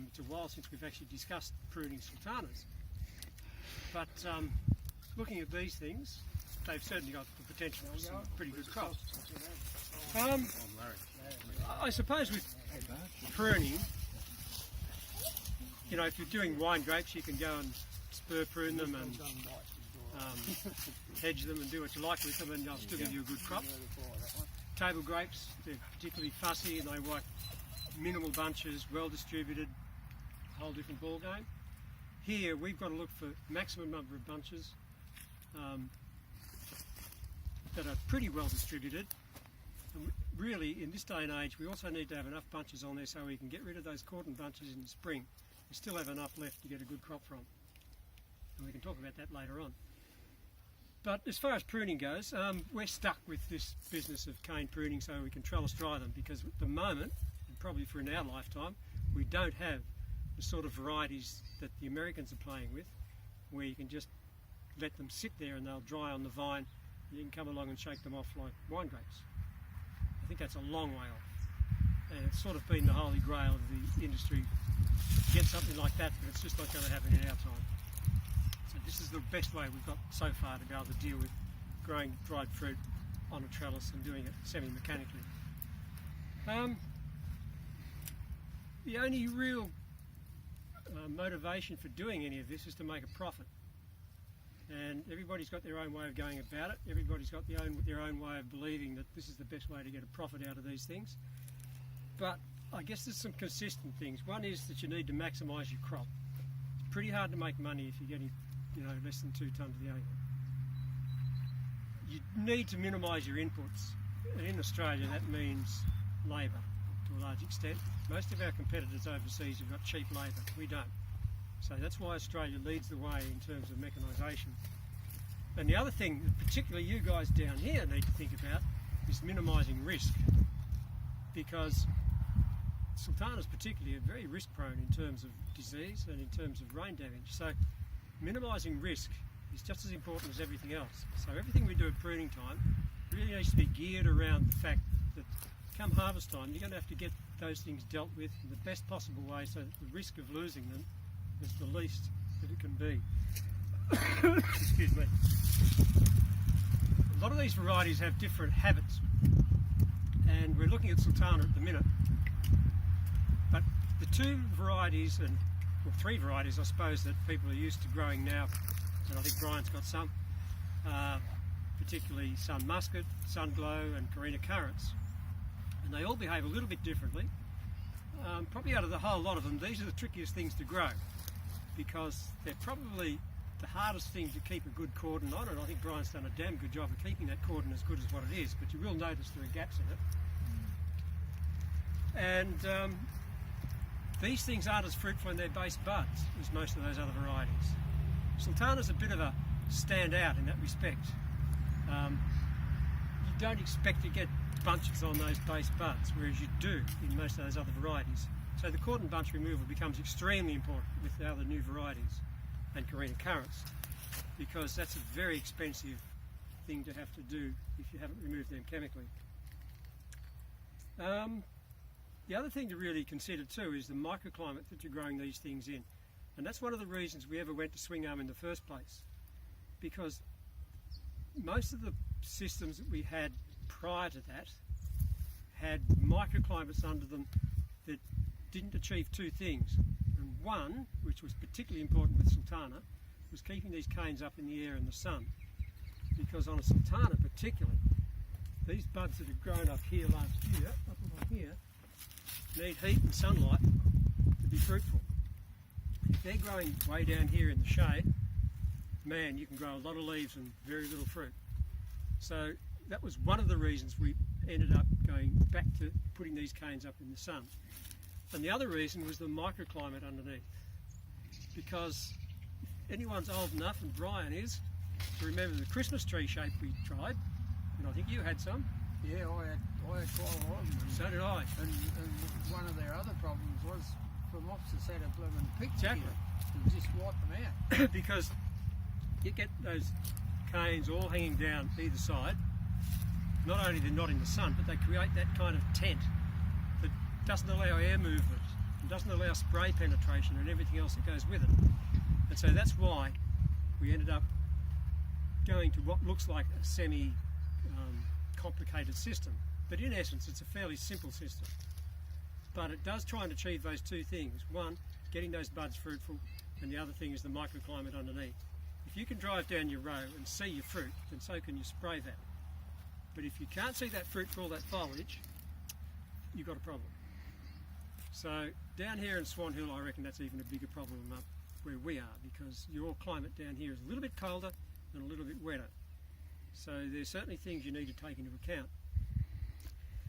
It's a while since we've actually discussed pruning sultanas. But looking at these things, they've certainly got the potential for some pretty good crops. I suppose with pruning, you know, if you're doing wine grapes, you can go and spur prune them and hedge them and do what you like with them, and they'll still give you a good crop. Table grapes, they're particularly fussy and they like minimal bunches, well distributed, a whole different ball game. Here we've got to look for maximum number of bunches that are pretty well distributed. And really, in this day and age, we also need to have enough bunches on there so we can get rid of those Cordon bunches in the spring. We still have enough left to get a good crop from. And we can talk about that later on. But as far as pruning goes, we're stuck with this business of cane pruning so we can trellis dry them, because at the moment, and probably for in our lifetime, we don't have the sort of varieties that the Americans are playing with, where you can just let them sit there and they'll dry on the vine. You can come along and shake them off like wine grapes. I think that's a long way off. And it's sort of been the holy grail of the industry to get something like that, but it's just not going to happen in our time. So this is the best way we've got so far to be able to deal with growing dried fruit on a trellis and doing it semi-mechanically. The only real motivation for doing any of this is to make a profit. And everybody's got their own way of going about it. Everybody's got their own way of believing that this is the best way to get a profit out of these things. But I guess there's some consistent things. One is that you need to maximise your crop. It's pretty hard to make money if you're getting, you know, less than 2 tonnes of the acre. You need to minimise your inputs. And in Australia, that means labour to a large extent. Most of our competitors overseas have got cheap labour. We don't. So that's why Australia leads the way in terms of mechanisation. And the other thing that particularly you guys down here need to think about is minimising risk, because sultanas particularly are very risk prone in terms of disease and in terms of rain damage. So minimising risk is just as important as everything else. So everything we do at pruning time really needs to be geared around the fact that come harvest time you're going to have to get those things dealt with in the best possible way so that the risk of losing them is the least that it can be. Excuse me. A lot of these varieties have different habits, and we're looking at sultana at the minute. But the 2 varieties, or 3 varieties I suppose, that people are used to growing now, and I think Brian's got some, particularly Sun Muscat, Sun Glow and Carina Currants. And they all behave a little bit differently. Probably out of the whole lot of them, these are the trickiest things to grow, because they're probably the hardest thing to keep a good cordon on, and I think Brian's done a damn good job of keeping that cordon as good as what it is, but you will notice there are gaps in it. And these things aren't as fruitful in their base buds as most of those other varieties. Sultana's a bit of a standout in that respect. You don't expect to get bunches on those base buds, whereas you do in most of those other varieties. So the Cordon bunch removal becomes extremely important with the other new varieties and Carina Currants, because that's a very expensive thing to have to do if you haven't removed them chemically. The other thing to really consider too is the microclimate that you're growing these things in, and that's one of the reasons we ever went to Swingarm in the first place, because most of the systems that we had prior to that had microclimates under them that didn't achieve 2 things. And one, which was particularly important with sultana, was keeping these canes up in the air in the sun. Because on a sultana particularly, these buds that have grown up here last year, up along here, need heat and sunlight to be fruitful. If they're growing way down here in the shade, man, you can grow a lot of leaves and very little fruit. So that was one of the reasons we ended up going back to putting these canes up in the sun. And the other reason was the microclimate underneath. Because if anyone's old enough, and Brian is, to remember the Christmas tree shape we tried, and I think you had some. Yeah, I had quite a lot of them. So did I. And one of their other problems was from opposite side of blooming picked Exactly. and just wipe them out. Because you get those canes all hanging down either side. Not only they're not in the sun, but they create that kind of tent that doesn't allow air movement and doesn't allow spray penetration and everything else that goes with it. And so that's why we ended up going to what looks like a semi-complicated system. But in essence, it's a fairly simple system. But it does try and achieve those two things. One, getting those buds fruitful, and the other thing is the microclimate underneath. If you can drive down your row and see your fruit, then so can you spray that. But if you can't see that fruit for all that foliage, you've got a problem. So down here in Swan Hill, I reckon that's even a bigger problem up where we are, because your climate down here is a little bit colder and a little bit wetter. So there's certainly things you need to take into account.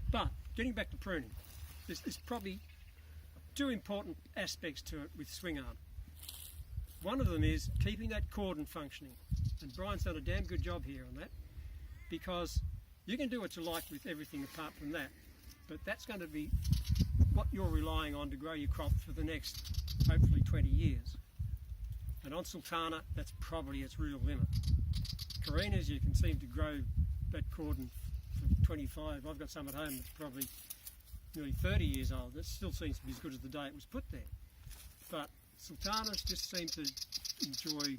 But getting back to pruning, there's probably two important aspects to it with Swingarm. One of them is keeping that cordon functioning, and Brian's done a damn good job here on that, because you can do what you like with everything apart from that, but that's going to be what you're relying on to grow your crop for the next, hopefully, 20 years. And on sultana, that's probably its real limit. Carinas, you can seem to grow that cordon for 25. I've got some at home that's probably nearly 30 years old. It still seems to be as good as the day it was put there. But sultanas just seem to enjoy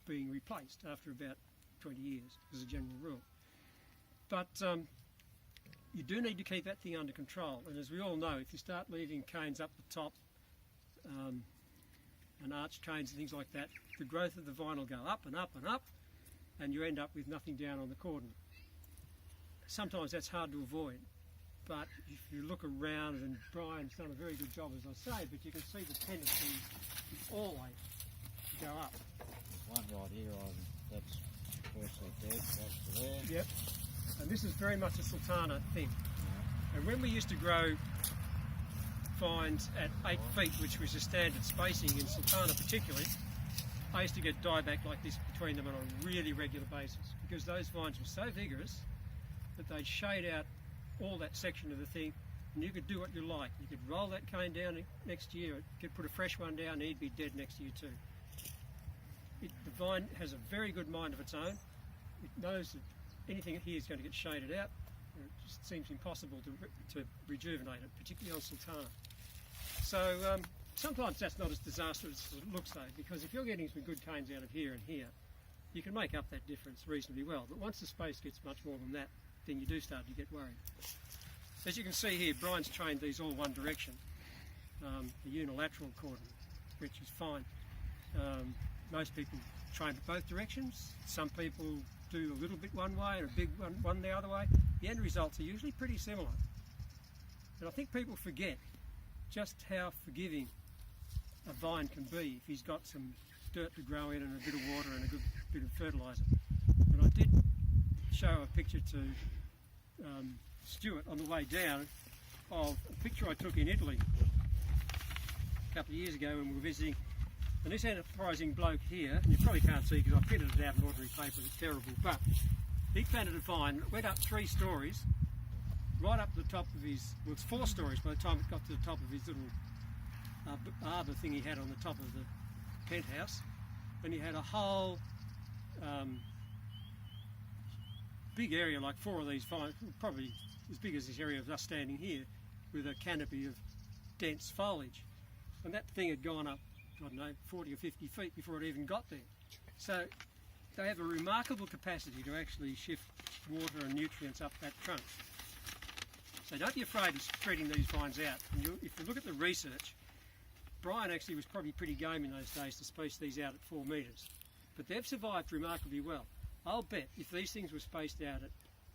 being replaced after about 20 years, as a general rule. But you do need to keep that thing under control. And as we all know, if you start leaving canes up the top, and arch canes and things like that, the growth of the vine will go up and up and up, and you end up with nothing down on the cordon. Sometimes that's hard to avoid, but if you look around, and Brian's done a very good job, as I say, but you can see the tendency is always to go up. One right here, that's firstly dead, that's there. Yep, and this is very much a sultana thing. And when we used to grow vines at 8 feet, which was the standard spacing in sultana particularly, I used to get dieback like this between them on a really regular basis, because those vines were so vigorous that they'd shade out all that section of the thing, and you could do what you like. You could roll that cane down next year, you could put a fresh one down, and he'd be dead next year too. The vine has a very good mind of its own. It knows that anything here is going to get shaded out, and it just seems impossible to rejuvenate it, particularly on sultana. So sometimes that's not as disastrous as it looks though, because if you're getting some good canes out of here and here, you can make up that difference reasonably well. But once the space gets much more than that, then you do start to get worried. As you can see here, Brian's trained these all one direction, the unilateral cordon, which is fine. Most people train it both directions. Some people do a little bit one way and a big one the other way. The end results are usually pretty similar. And I think people forget just how forgiving a vine can be if he's got some dirt to grow in and a bit of water and a good bit of fertiliser. And I did show a picture to Stuart on the way down of a picture I took in Italy a couple of years ago when we were visiting. And this enterprising bloke here, and you probably can't see because I printed it out in ordinary paper, it's terrible, but he planted a vine, it went up 3 stories, right up to the top of his, well it's 4 stories by the time it got to the top of his little arbour thing he had on the top of the penthouse, and he had a whole big area, like 4 of these vines, probably as big as this area of us standing here, with a canopy of dense foliage. And that thing had gone up, I don't know, 40 or 50 feet before it even got there. So they have a remarkable capacity to actually shift water and nutrients up that trunk. So don't be afraid of spreading these vines out. And if you look at the research, Brian actually was probably pretty game in those days to space these out at 4 metres. But they've survived remarkably well. I'll bet if these things were spaced out at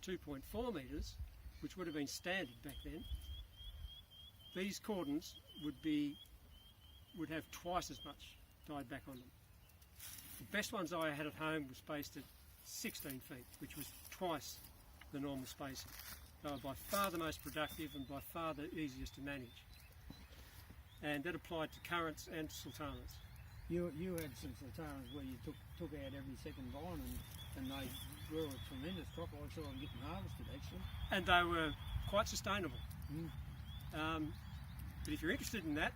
2.4 metres, which would have been standard back then, these cordons would have twice as much died back on them. The best ones I had at home were spaced at 16 feet, which was twice the normal spacing. They were by far the most productive and by far the easiest to manage. And that applied to currants and sultanas. You had some sultanas where you took out every second vine and they grew a tremendous crop. I saw them getting harvested actually. And they were quite sustainable. Mm. But if you're interested in that,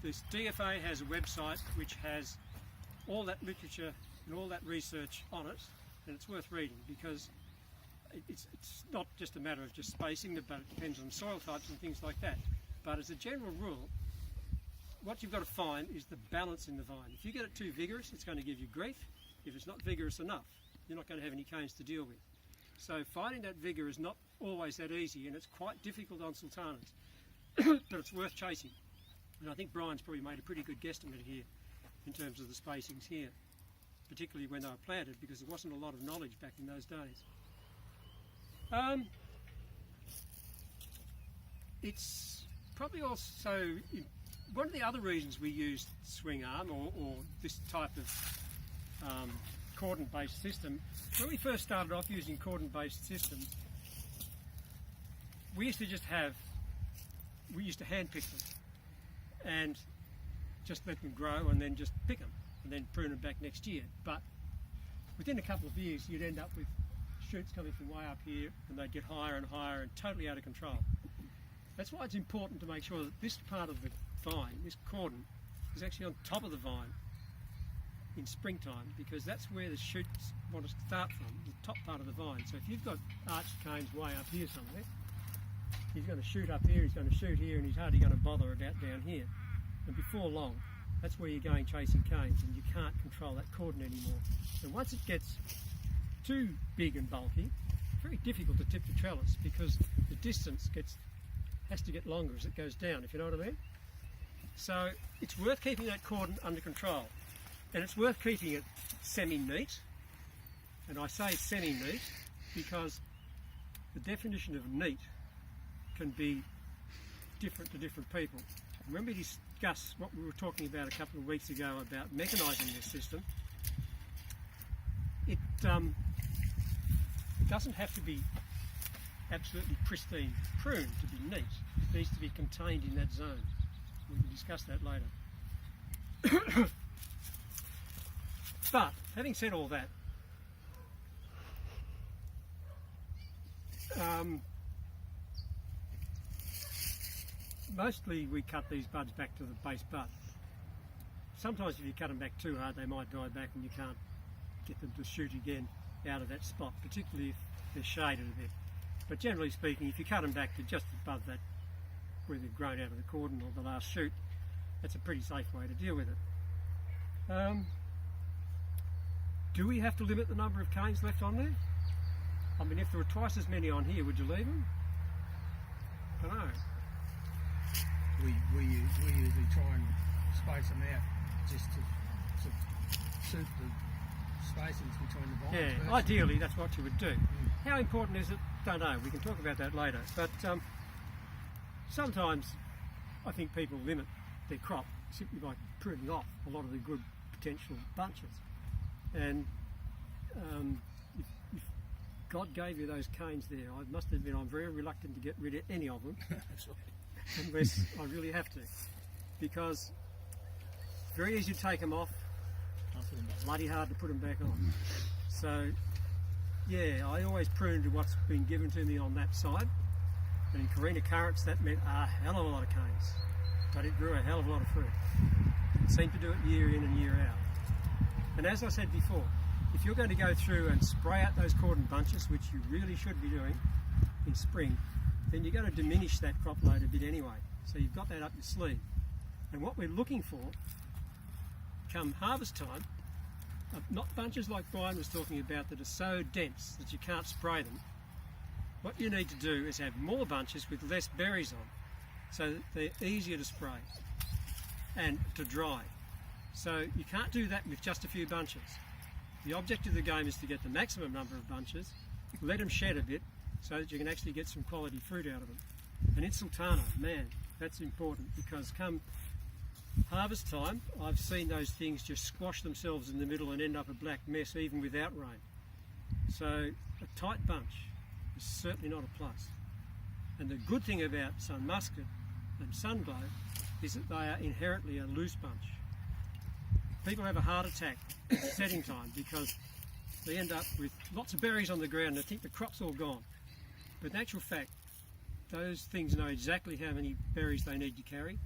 this DFA has a website which has all that literature and all that research on it, and it's worth reading because it's not just a matter of just spacing, but it depends on soil types and things like that. But as a general rule, what you've got to find is the balance in the vine. If you get it too vigorous, it's going to give you grief. If it's not vigorous enough, you're not going to have any canes to deal with. So finding that vigour is not always that easy, and it's quite difficult on sultanas, but it's worth chasing. And I think Brian's probably made a pretty good guesstimate here in terms of the spacings here, particularly when they were planted, because there wasn't a lot of knowledge back in those days. It's probably also one of the other reasons we used Swingarm or this type of cordon-based system. When we first started off using cordon-based systems, we used to hand pick them and just let them grow and then just pick them and then prune them back next year. But within a couple of years, you'd end up with shoots coming from way up here, and they'd get higher and higher and totally out of control. That's why it's important to make sure that this part of the vine, this cordon, is actually on top of the vine in springtime, because that's where the shoots want to start from, the top part of the vine. So if you've got arched canes way up here somewhere, he's going to shoot up here, he's going to shoot here, and he's hardly going to bother about down here. And before long, that's where you're going chasing canes, and you can't control that cordon anymore. And once it gets too big and bulky, it's very difficult to tip the trellis, because the distance has to get longer as it goes down, if you know what I mean. So it's worth keeping that cordon under control, and it's worth keeping it semi-neat. And I say semi-neat because the definition of neat can be different to different people. When we discussed what we were talking about a couple of weeks ago about mechanising this system, it doesn't have to be absolutely pristine pruned to be neat. It needs to be contained in that zone. We can discuss that later. But having said all that, mostly we cut these buds back to the base bud. Sometimes if you cut them back too hard, they might die back and you can't get them to shoot again out of that spot, particularly if they're shaded a bit. But generally speaking, if you cut them back to just above that, where they've grown out of the cordon or the last shoot, that's a pretty safe way to deal with it. Do we have to limit the number of canes left on there? I mean, if there were twice as many on here, would you leave them? I don't know. We usually try and space them out just to suit the spacings between the vines. Yeah, personally. ideally that's what you would do. How important is it? Don't know. We can talk about that later. But sometimes I think people limit their crop simply by pruning off a lot of the good potential bunches. And if God gave you those canes there, I must admit I'm very reluctant to get rid of any of them. Unless I really have to, because it's very easy to take them off, bloody hard to put them back on. So yeah, I always prune to what's been given to me on that side, and in Carina currants that meant a hell of a lot of canes, but it grew a hell of a lot of fruit. It seemed to do it year in and year out. And as I said before, if you're going to go through and spray out those cordon bunches, which you really should be doing in spring, then you're going to diminish that crop load a bit anyway. So you've got that up your sleeve. And what we're looking for, come harvest time, not bunches like Brian was talking about that are so dense that you can't spray them. What you need to do is have more bunches with less berries on, so that they're easier to spray and to dry. So you can't do that with just a few bunches. The objective of the game is to get the maximum number of bunches, let them shed a bit, so that you can actually get some quality fruit out of them. And in sultana, man, that's important, because come harvest time, I've seen those things just squash themselves in the middle and end up a black mess even without rain. So a tight bunch is certainly not a plus. And the good thing about sun muscat and sunglow is that they are inherently a loose bunch. People have a heart attack at setting time because they end up with lots of berries on the ground and they think the crop's all gone. But in actual fact, those things know exactly how many berries they need to carry,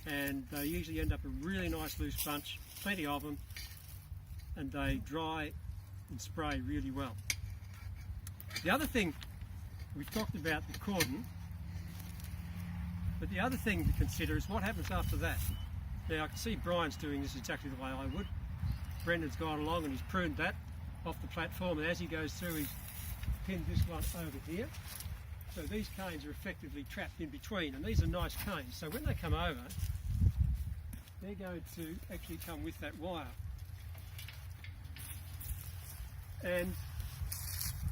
and they usually end up a really nice loose bunch, plenty of them, and they dry and spray really well. The other thing, we've talked about the cordon, but the other thing to consider is what happens after that. Now I can see Brian's doing this exactly the way I would. Brendan's gone along and he's pruned that off the platform, and as he goes through he's pinned this one over here. So these canes are effectively trapped in between, and these are nice canes. So when they come over, they're going to actually come with that wire. And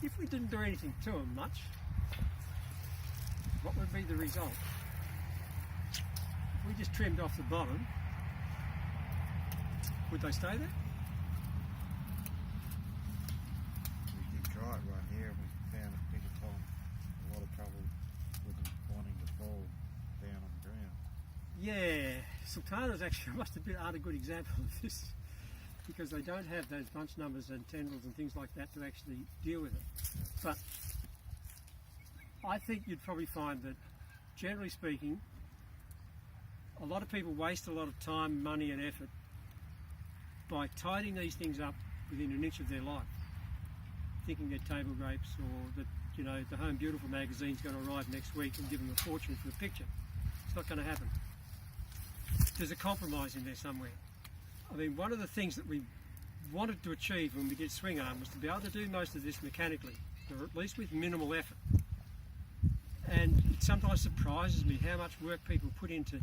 if we didn't do anything to them much, what would be the result? If we just trimmed off the bottom, would they stay there? We did try it right here and we found a bigger problem. A lot of trouble with them wanting to fall down on the ground. Yeah, sultanas actually aren't a good example of this, because they don't have those bunch numbers and tendrils and things like that to actually deal with it. But I think you'd probably find that, generally speaking, a lot of people waste a lot of time, money and effort by tidying these things up within an inch of their life, thinking they're table grapes, or that, you know, the Home Beautiful magazine's going to arrive next week and give them a fortune for a picture. It's not going to happen. There's a compromise in there somewhere. I mean, one of the things that we wanted to achieve when we did Swingarm was to be able to do most of this mechanically, or at least with minimal effort. And it sometimes surprises me how much work people put into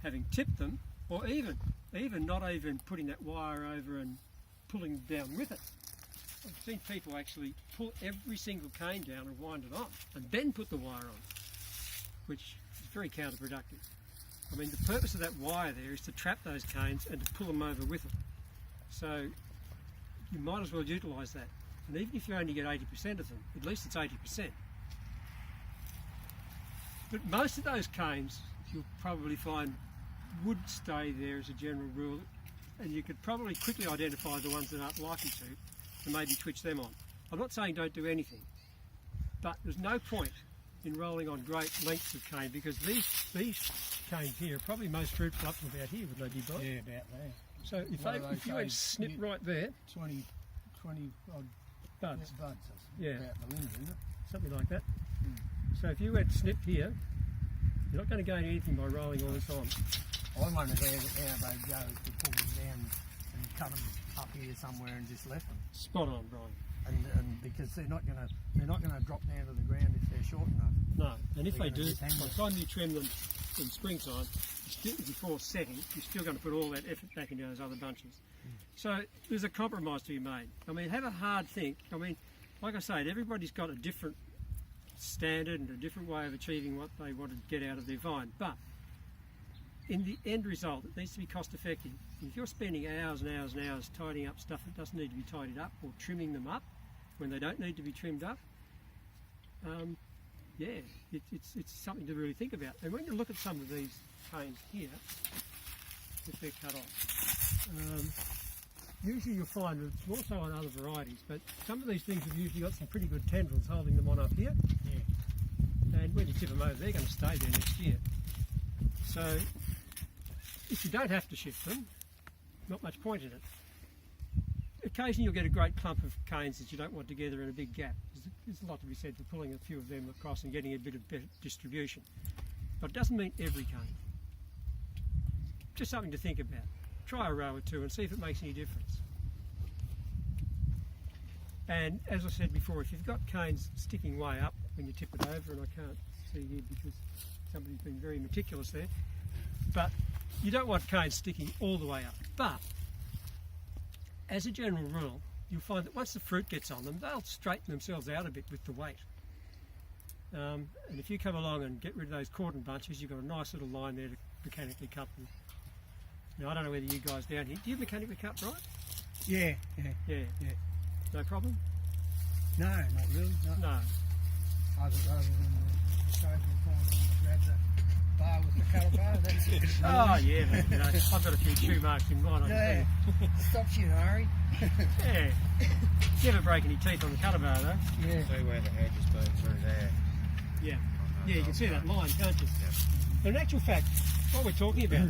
having tipped them, or even not even putting that wire over and pulling down with it. I've seen people actually pull every single cane down and wind it on, and then put the wire on, which is very counterproductive. I mean, the purpose of that wire there is to trap those canes and to pull them over with it. So you might as well utilise that. And even if you only get 80% of them, at least it's 80%. But most of those canes you'll probably find would stay there as a general rule, and you could probably quickly identify the ones that aren't likely to and maybe twitch them on. I'm not saying don't do anything, but there's no point in rolling on great lengths of cane, because these canes here are probably most fruitful up to about here, wouldn't they be, Bob? Yeah, about there. So if you went snip right there, 20 odd buds, buds, yeah, about the limit, isn't it? something like that. So if you went snip here, you're not going to gain anything by rolling all this on. I wonder how they go to pull them down and cut them up here somewhere and just left them. Spot on, Brian. And because they're not going to drop down to the ground if they're short enough. No, and if They're they do, gonna just hang by the there. time you trim them in springtime, before setting, you're still going to put all that effort back into those other bunches. So there's a compromise to be made. I mean, have a hard think. I mean, like I said, everybody's got a different standard and a different way of achieving what they want to get out of their vine. But in the end result, it needs to be cost effective. If you're spending hours and hours and hours tidying up stuff that doesn't need to be tidied up, or trimming them up when they don't need to be trimmed up, yeah, it's something to really think about. And when you look at some of these canes here, if they're cut off, usually you'll find it's more so on other varieties, but some of these things have usually got some pretty good tendrils holding them on up here. Yeah. And when you tip them over, they're going to stay there next year. So if you don't have to shift them, not much point in it. Occasionally you'll get a great clump of canes that you don't want together in a big gap. There's a lot to be said for pulling a few of them across and getting a bit of better distribution. But it doesn't mean every cane. Just something to think about. Try a row or two and see if it makes any difference. And as I said before, if you've got canes sticking way up when you tip it over, and I can't see here because somebody's been very meticulous there, but you don't want canes sticking all the way up. But as a general rule, you'll find that once the fruit gets on them, they'll straighten themselves out a bit with the weight. And if you come along and get rid of those Cordon bunches, you've got a nice little line there to mechanically cut them. Now, I don't know whether you guys down here, do you mechanically cut, right? Yeah. Yeah. No problem? No, not really. No. Other than the occasional times when I grab the bar with the cutter bar, that's it. Oh, yeah, but, you know, I've got a few shoe marks in mine, I can Yeah. Stops you in a hurry. tell you. Yeah. Never break any teeth on the cutter bar, though. Yeah. See where the hedge has been through there. Yeah. Yeah, you can see that line, can't you? Yep. But in actual fact, what we're talking about,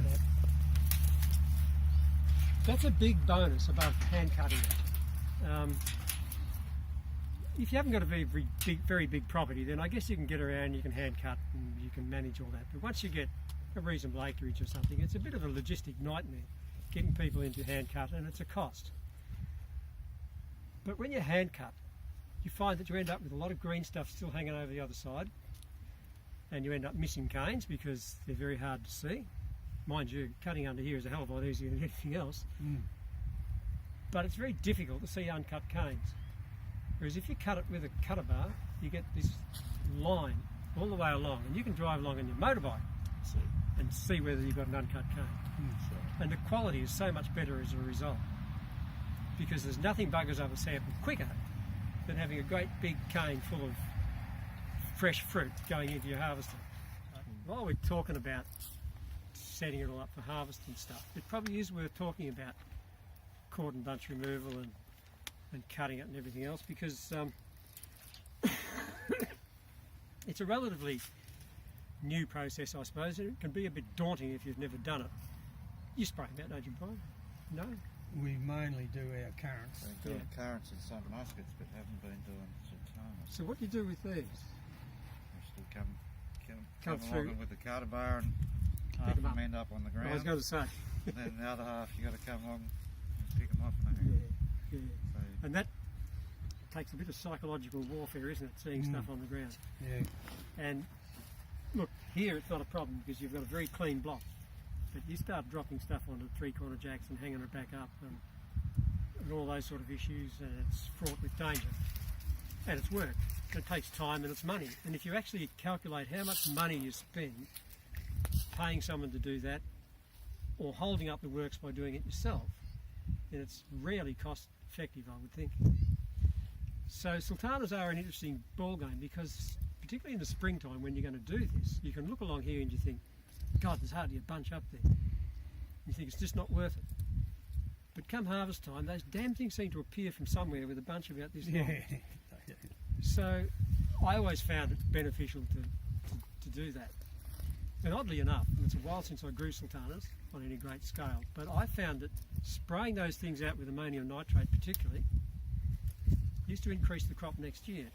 that's a big bonus above hand cutting it. If you haven't got a very big property, then I guess you can get around, you can hand cut and you can manage all that. But once you get a reasonable acreage or something, it's a bit of a logistic nightmare getting people into hand cut, and it's a cost. But when you hand cut, you find that you end up with a lot of green stuff still hanging over the other side, and you end up missing canes because they're very hard to see. Mind you, cutting under here is a hell of a lot easier than anything else. But it's very difficult to see uncut canes. Whereas if you cut it with a cutter bar, you get this line all the way along, and you can drive along on your motorbike and see whether you've got an uncut cane. And the quality is so much better as a result, because there's nothing buggers up a sample quicker than having a great big cane full of fresh fruit going into your harvester. While we're talking about setting it all up for harvest and stuff, it probably is worth talking about cordon bunch removal and cutting it and everything else, because it's a relatively new process, I suppose, and it can be a bit daunting if you've never done it. You spray them out, don't you, Brian? No? We mainly do our currants. Been doing currants in some muskets, but haven't been doing sultanas. So what do you do with these? We still come Come through. along with the cutter bar, and half of them up. them end up on the ground. I was going to say. And then the other half you got to come along and pick them off in a hand. Yeah. So, And that takes a bit of psychological warfare, isn't it, seeing stuff on the ground? Yeah. And look, here it's not a problem because you've got a very clean block. But you start dropping stuff onto three-corner jacks and hanging it back up and all those sort of issues, and it's fraught with danger. And it's work. It takes time and it's money. And if you actually calculate how much money you spend paying someone to do that, or holding up the works by doing it yourself, then it's rarely cost effective, I would think. So sultanas are an interesting ball game, because particularly in the springtime when you're going to do this, you can look along here and you think, God, there's hardly a bunch up there. You think it's just not worth it. But come harvest time, those damn things seem to appear from somewhere with a bunch about this long. So I always found it beneficial to do that. And oddly enough, and it's a while since I grew sultanas on any great scale, but I found that spraying those things out with ammonium nitrate particularly used to increase the crop next year.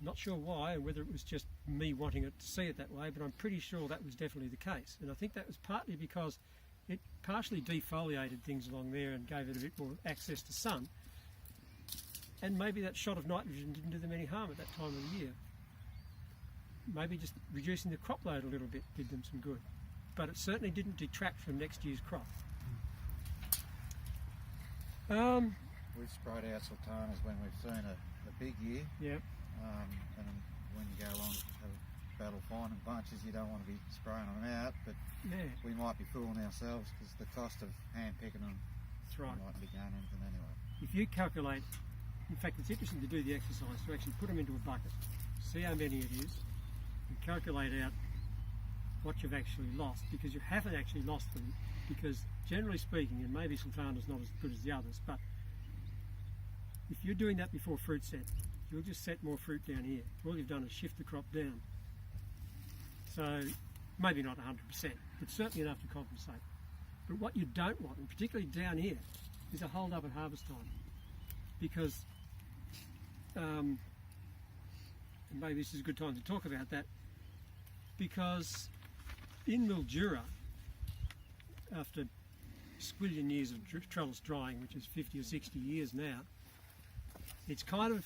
Not sure why, and whether it was just me wanting it to see it that way, but I'm pretty sure that was definitely the case. And I think that was partly because it partially defoliated things along there and gave it a bit more access to sun. And maybe that shot of nitrogen didn't do them any harm at that time of the year. Maybe just reducing the crop load a little bit did them some good. But it certainly didn't detract from next year's crop. we've sprayed out sultanas when we've seen a big year. Yep. And when you go along have a battle finding bunches, you don't want to be spraying them out, but Yeah. we might be fooling ourselves because the cost of hand picking them That's right. might be going anything anyway. If you calculate, in fact it's interesting to do the exercise, to actually put them into a bucket, see how many it is, and calculate out what you've actually lost, because you haven't actually lost them, because generally speaking, and maybe sultana's not as good as the others, but if you're doing that before fruit set, you'll just set more fruit down here. All you've done is shift the crop down. So maybe not 100%, but certainly enough to compensate. But what you don't want, and particularly down here, is a hold up at harvest time, because and maybe this is a good time to talk about that, because in Mildura, after squillion years of trellis drying, which is 50 or 60 years now, it's kind of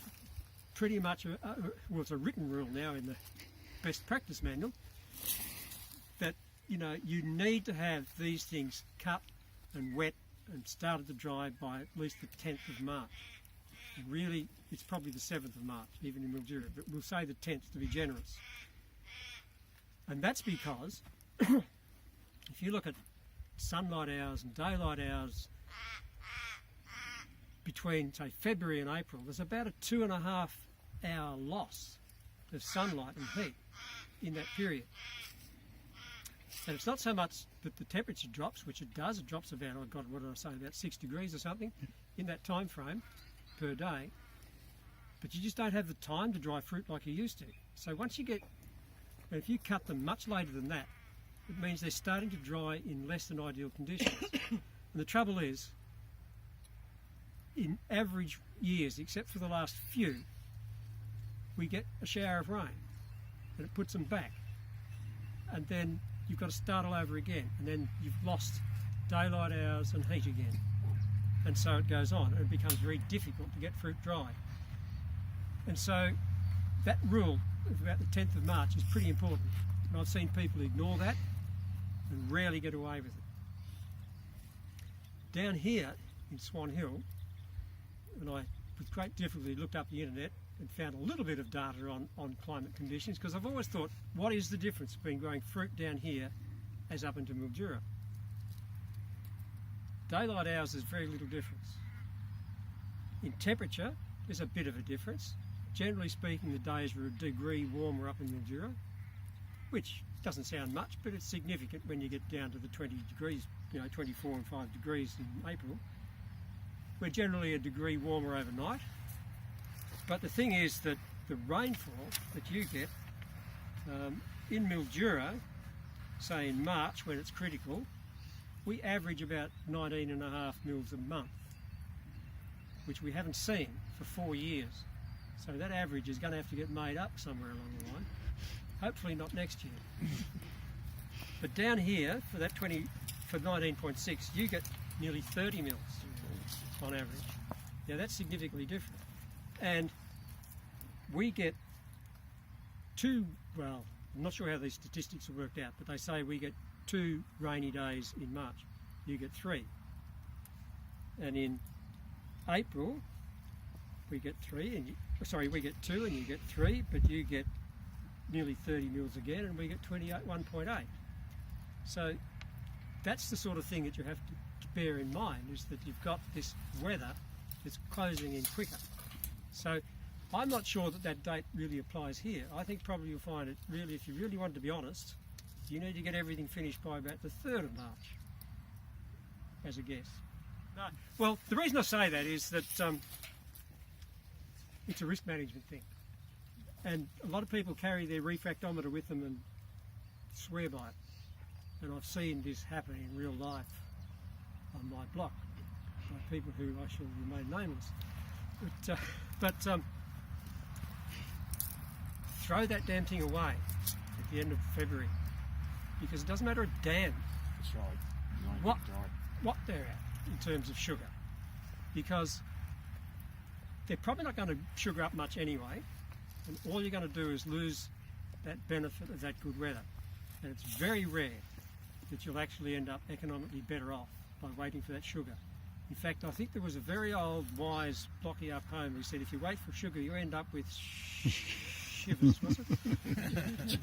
pretty much well, it's a written rule now in the best practice manual that you need to have these things cut and wet and started to dry by at least the 10th of March. Really, it's probably the 7th of March, even in Mildura, but we'll say the 10th to be generous. And that's because if you look at sunlight hours and daylight hours between, say, February and April, there's about a 2.5 hour loss of sunlight and heat in that period. And it's not so much that the temperature drops, which it does. It drops about, about 6 degrees or something in that time frame per day. But you just don't have the time to dry fruit like you used to. So once you get, and if you cut them much later than that, it means they're starting to dry in less than ideal conditions. And the trouble is, in average years, except for the last few, we get a shower of rain and it puts them back. And then you've got to start all over again, and then you've lost daylight hours and heat again. And so it goes on, and it becomes very difficult to get fruit dry. And so that rule of about the 10th of March is pretty important. And I've seen people ignore that and rarely get away with it. Down here in Swan Hill, and I with great difficulty looked up the internet and found a little bit of data on climate conditions, because I've always thought, what is the difference between growing fruit down here as up into Mildura? Daylight hours is very little difference. In temperature, there's a bit of a difference. Generally speaking, the days are a degree warmer up in Mildura, which doesn't sound much, but it's significant when you get down to the 20 degrees, 24 and 5 degrees in April. We're generally a degree warmer overnight. But the thing is that the rainfall that you get in Mildura, say in March when it's critical, we average about 19.5 mils a month, which we haven't seen for 4 years. So that average is going to have to get made up somewhere along the line. Hopefully not next year. But down here, for 19.6, you get nearly 30 mils on average. Now that's significantly different. And we get I'm not sure how these statistics are worked out, but they say we get 2 rainy days in March. You get 3. And in April, we get 2 and you get 3, but you get nearly 30 mils again, and we get 1.8. So that's the sort of thing that you have to bear in mind, is that you've got this weather that's closing in quicker. So I'm not sure that date really applies here. I think probably you'll find it really, if you really want to be honest, you need to get everything finished by about the 3rd of March, as a guess. No. Well, the reason I say that is that it's a risk management thing. And a lot of people carry their refractometer with them and swear by it. And I've seen this happen in real life on my block by people who I shall remain nameless. But throw that damn thing away at the end of February, because it doesn't matter a damn That's right. You won't what, get dry. what they're at in terms of sugar, because they're probably not going to sugar up much anyway, and all you're going to do is lose that benefit of that good weather. And it's very rare that you'll actually end up economically better off by waiting for that sugar. In fact, I think there was a very old, wise blocky up home who said if you wait for sugar, you end up with shivers, was it?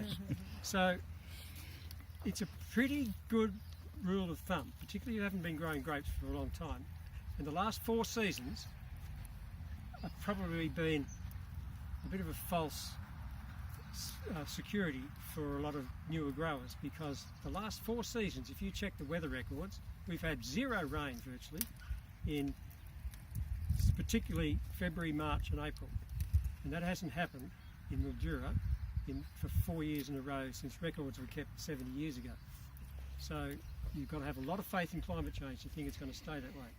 So it's a pretty good rule of thumb, particularly if you haven't been growing grapes for a long time. And the last 4 seasons have probably been a bit of a false security for a lot of newer growers, because the last 4 seasons, if you check the weather records, we've had 0 rain virtually in particularly February, March and April. And that hasn't happened in Mildura for 4 years in a row since records were kept 70 years ago. So you've got to have a lot of faith in climate change to think it's going to stay that way.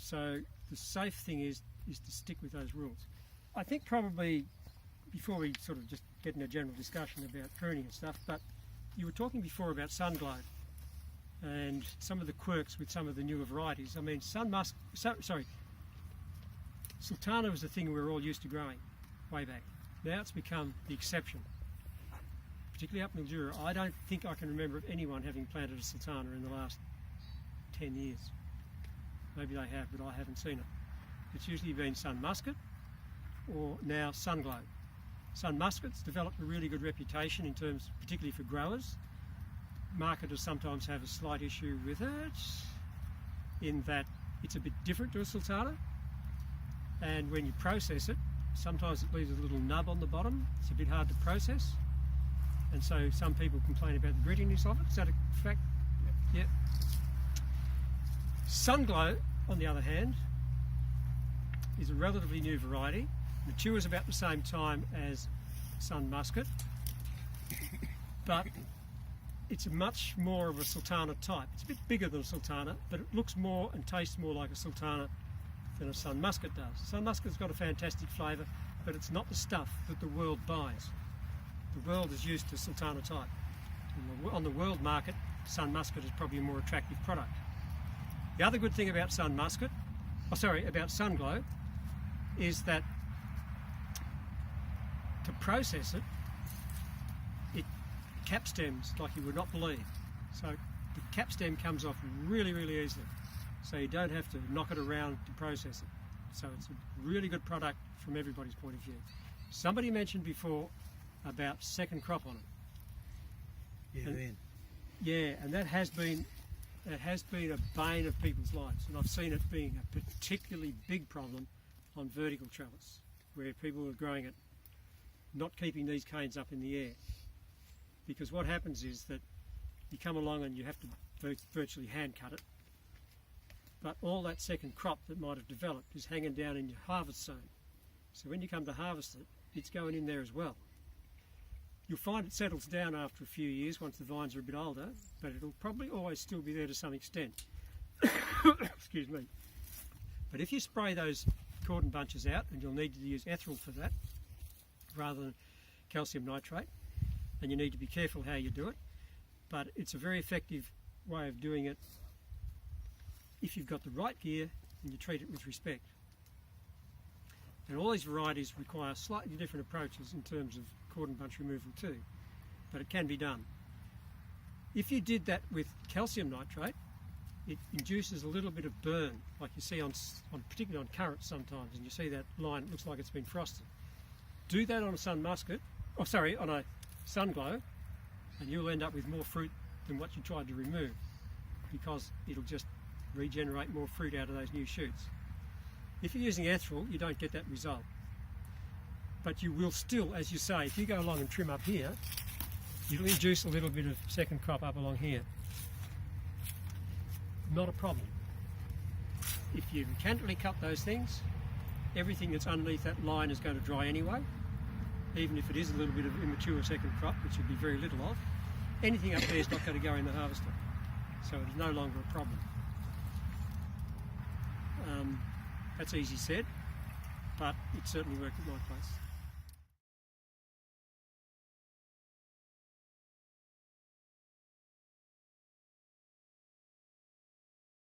So the safe thing is to stick with those rules. I think probably, before we sort of just get in a general discussion about pruning and stuff, but you were talking before about sun glow and some of the quirks with some of the newer varieties. I mean, Sultana was the thing we were all used to growing way back. Now it's become the exception, particularly up in Mildura. I don't think I can remember of anyone having planted a Sultana in the last 10 years. Maybe they have, but I haven't seen it. It's usually been Sun Muscat or now Sun Glow. Sun Muscat's developed a really good reputation in terms, particularly for growers. Marketers sometimes have a slight issue with it, in that it's a bit different to a Sultana, and when you process it, sometimes it leaves a little nub on the bottom. It's a bit hard to process, and so some people complain about the grittiness of it. Is that a fact? Yep. Sunglow, on the other hand, is a relatively new variety. Matures about the same time as Sun Muscat, but it's a much more of a Sultana type. It's a bit bigger than a Sultana, but it looks more and tastes more like a Sultana than a Sun Muscat does. Sun Muscat's got a fantastic flavour, but it's not the stuff that the world buys. The world is used to Sultana type. On the world market, sun muscat is probably a more attractive product. The other good thing about sun muscat, about Sunglow, is that to process it, it cap stems like you would not believe. So the cap stem comes off really, really easily. So you don't have to knock it around to process it. So it's a really good product from everybody's point of view. Somebody mentioned before about second crop on it. Yeah, then. Yeah, and that has been a bane of people's lives, and I've seen it being a particularly big problem on vertical trellis, where people are growing it, not keeping these canes up in the air. Because what happens is that you come along and you have to virtually hand cut it, but all that second crop that might have developed is hanging down in your harvest zone. So when you come to harvest it, it's going in there as well. You'll find it settles down after a few years once the vines are a bit older, but it'll probably always still be there to some extent. Excuse me. But if you spray those cordon bunches out, and you'll need to use ethyl for that rather than calcium nitrate, and you need to be careful how you do it, but it's a very effective way of doing it if you've got the right gear and you treat it with respect. And all these varieties require slightly different approaches in terms of cordon bunch removal too, but it can be done. If you did that with calcium nitrate, it induces a little bit of burn, like you see on particularly on currants sometimes, and you see that line, it looks like it's been frosted. Do that on a sun muscat, on a Sunglow, and you'll end up with more fruit than what you tried to remove, because it'll just regenerate more fruit out of those new shoots. If you're using ethyl, you don't get that result. But you will still, as you say, if you go along and trim up here, you'll induce a little bit of second crop up along here. Not a problem. If you mechanically cut those things, everything that's underneath that line is going to dry anyway, even if it is a little bit of immature second crop, which would be very little of. Anything up there is not going to go in the harvester, so it is no longer a problem. That's easy said, but it certainly worked at my place.